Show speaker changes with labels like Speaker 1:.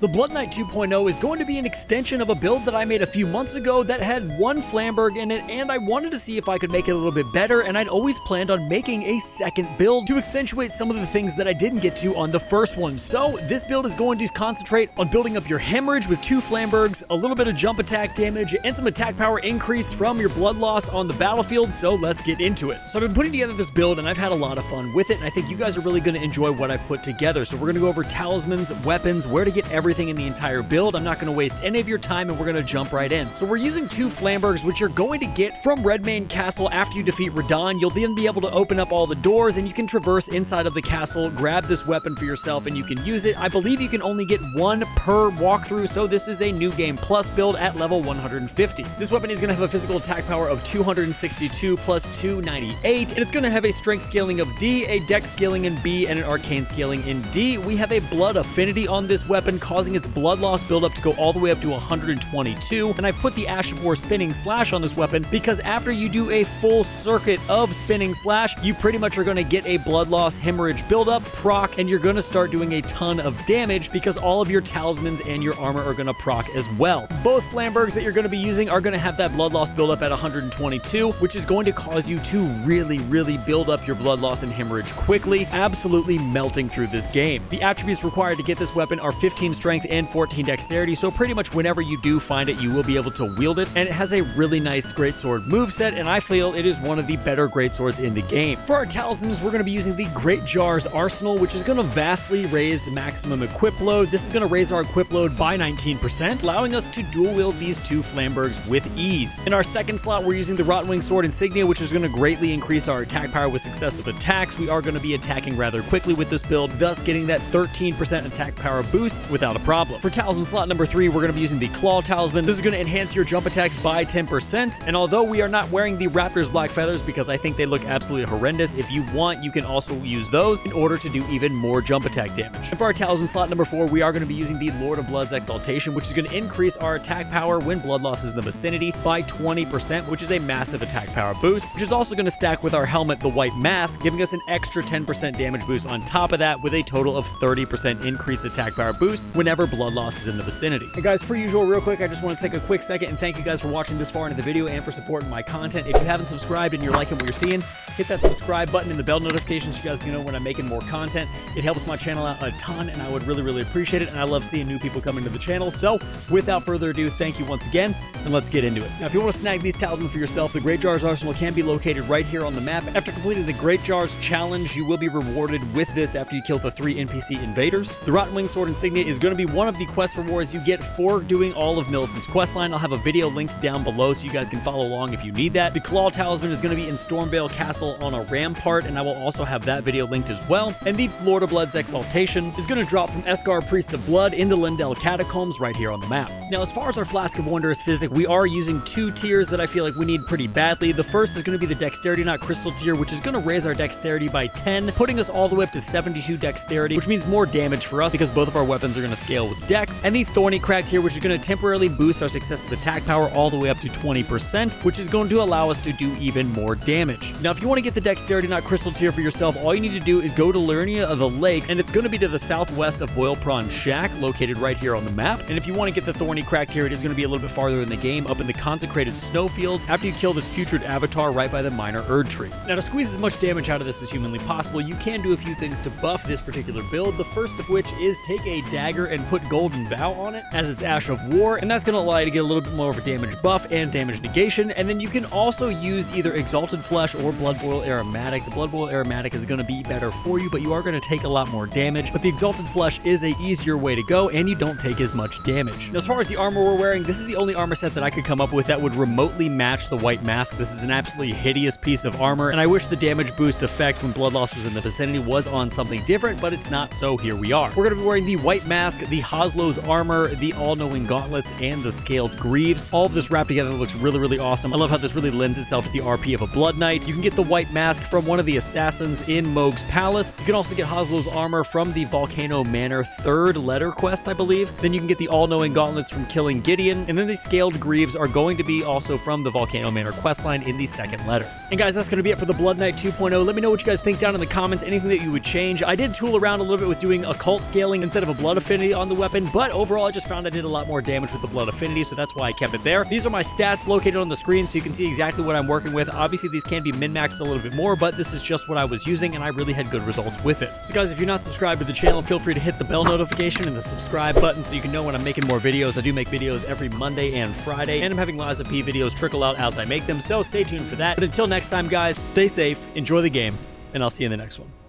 Speaker 1: The Blood Knight 2.0 is going to be an extension of a build that I made a few months ago that had one Flamberg in it, and I wanted to see if I could make it a little bit better, and I'd always planned on making a second build to accentuate some of the things that I didn't get to on the first one. So this build is going to concentrate on building up your hemorrhage with 2 Flambergs, a little bit of jump attack damage, and some attack power increase from your blood loss on the battlefield, so let's get into it. So I've been putting together this build, and I've had a lot of fun with it, and I think you guys are really going to enjoy what I put together. So we're going to go over talismans, weapons, where to get everything in the entire build. I'm not going to waste any of your time, and we're going to jump right in. So we're using 2 Flambergs, which you're going to get from Redmane Castle after you defeat Radahn. You'll then be able to open up all the doors, and you can traverse inside of the castle, grab this weapon for yourself, and you can use it. I believe you can only get 1 per walkthrough, so this is a new game plus build at level 150. This weapon is going to have a physical attack power of 262 plus 298, and it's going to have a strength scaling of D, a dex scaling in B, and an arcane scaling in D. We have a blood affinity on this weapon, causing its blood loss buildup to go all the way up to 122, and I put the Ash of War Spinning Slash on this weapon because after you do a full circuit of Spinning Slash, you pretty much are going to get a blood loss hemorrhage buildup, proc, and you're going to start doing a ton of damage because all of your talismans and your armor are going to proc as well. Both Flambergs that you're going to be using are going to have that blood loss buildup at 122, which is going to cause you to really build up your blood loss and hemorrhage quickly, absolutely melting through this game. The attributes required to get this weapon are 15 strength and 14 dexterity, so pretty much whenever you do find it, you will be able to wield it, and it has a really nice greatsword moveset, and I feel it is one of the better greatswords in the game. For our talismans, we're going to be using the Great Jar's Arsenal, which is going to vastly raise the maximum equip load. This is going to raise our equip load by 19%, allowing us to dual wield these 2 Flambergs with ease. In our second slot, we're using the Rotwing Sword Insignia, which is going to greatly increase our attack power with successive attacks. We are going to be attacking rather quickly with this build, thus getting that 13% attack power boost without a problem. For talisman slot number 3, we're going to be using the Claw Talisman. This is going to enhance your jump attacks by 10%, and although we are not wearing the Raptor's Black Feathers because I think they look absolutely horrendous, if you want, you can also use those in order to do even more jump attack damage. And for our talisman slot number 4, we are going to be using the Lord of Blood's Exaltation, which is going to increase our attack power when blood loss is in the vicinity by 20%, which is a massive attack power boost, which is also going to stack with our helmet, the White Mask, giving us an extra 10% damage boost on top of that, with a total of 30% increased attack power boost whenever blood loss is in the vicinity. Hey guys, per usual, real quick, I just want to take a quick second and thank you guys for watching this far into the video and for supporting my content. If you haven't subscribed and you're liking what you're seeing, hit that subscribe button and the bell notifications so you guys can know when I'm making more content. It helps my channel out a ton, and I would really appreciate it, and I love seeing new people come into the channel. So without further ado, thank you once again, and let's get into it. Now, if you want to snag these talismans for yourself, the Great Jar's Arsenal can be located right here on the map. After completing the Great Jar's challenge, you will be rewarded with this after you kill the 3 NPC invaders. The Rotwing Sword Insignia is going to be one of the quest rewards you get for doing all of Millicent's questline. I'll have a video linked down below so you guys can follow along if you need that. The Claw Talisman is going to be in Stormvale Castle on a rampart, and I will also have that video linked as well. And the Lord of Blood's Exaltation is going to drop from Esgar Priests of Blood in the Lindell Catacombs right here on the map. Now, as far as our Flask of Wondrous Physic, we are using 2 tiers that I feel like we need pretty badly. The first is going to be the Dexterity Not Crystal tier, which is going to raise our dexterity by 10, putting us all the way up to 72 dexterity, which means more damage for us because both of our weapons are going to scale with dex. And the Thorny Crack tier, which is going to temporarily boost our successive attack power all the way up to 20%, which is going to allow us to do even more damage. Now, if you want to get the Dexterity Not Crystal tier for yourself, all you need to do is go to Liurnia of the Lakes, and it's going to be to the southwest of Boil Prawn Shack, located right here on the map. And if you want to get the Thorny Crack tier, it is going to be a little bit farther in the game, up in the Consecrated Snowfields, after you kill this putrid avatar right by the Minor Erd Tree. Now, to squeeze as much damage out of this as humanly possible, you can do a few things to buff this particular build, the first of which is take a dagger and put Golden Vow on it as its Ash of War, and that's going to allow you to get a little bit more of a damage buff and damage negation. And then you can also use either Exalted Flesh or Blood Boil Aromatic. The Blood Boil Aromatic is going to be better for you, but you are going to take a lot more damage, but the Exalted Flesh is a easier way to go, and you don't take as much damage. Now, as far as the armor we're wearing, this is the only armor set that I could come up with that would remotely match the White Mask. This is an absolutely hideous piece of armor, and I wish the damage boost effect when blood loss was in the vicinity was on something different, but it's not, so here we are. We're going to be wearing the White Mask, the Hoslow's armor, the All-Knowing Gauntlets, and the Scaled Greaves. All of this wrapped together looks really awesome. I love how this really lends itself to the RP of a Blood Knight. You can get the White Mask from one of the assassins in Mohg's Palace. You can also get Hoslow's armor from the Volcano Manor 3rd letter quest, I believe. Then you can get the All-Knowing Gauntlets from killing Gideon, and then the Scaled greaves are going to be also from the Volcano Manor questline in the second letter. And guys, that's going to be it for the Blood Knight 2.0. Let me know what you guys think down in the comments, anything that you would change. I did tool around a little bit with doing occult scaling instead of a blood affinity on the weapon, but overall I just found I did a lot more damage with the blood affinity, so that's why I kept it there. These are my stats located on the screen so you can see exactly what I'm working with. Obviously these can be min-maxed a little bit more, but this is just what I was using and I really had good results with it. So guys, if you're not subscribed to the channel, feel free to hit the bell notification and the subscribe button so you can know when I'm making more videos. I do make videos every Monday and Friday, and I'm having Liza P videos trickle out as I make them, so stay tuned for that. But until next time guys, stay safe, enjoy the game, and I'll see you in the next one.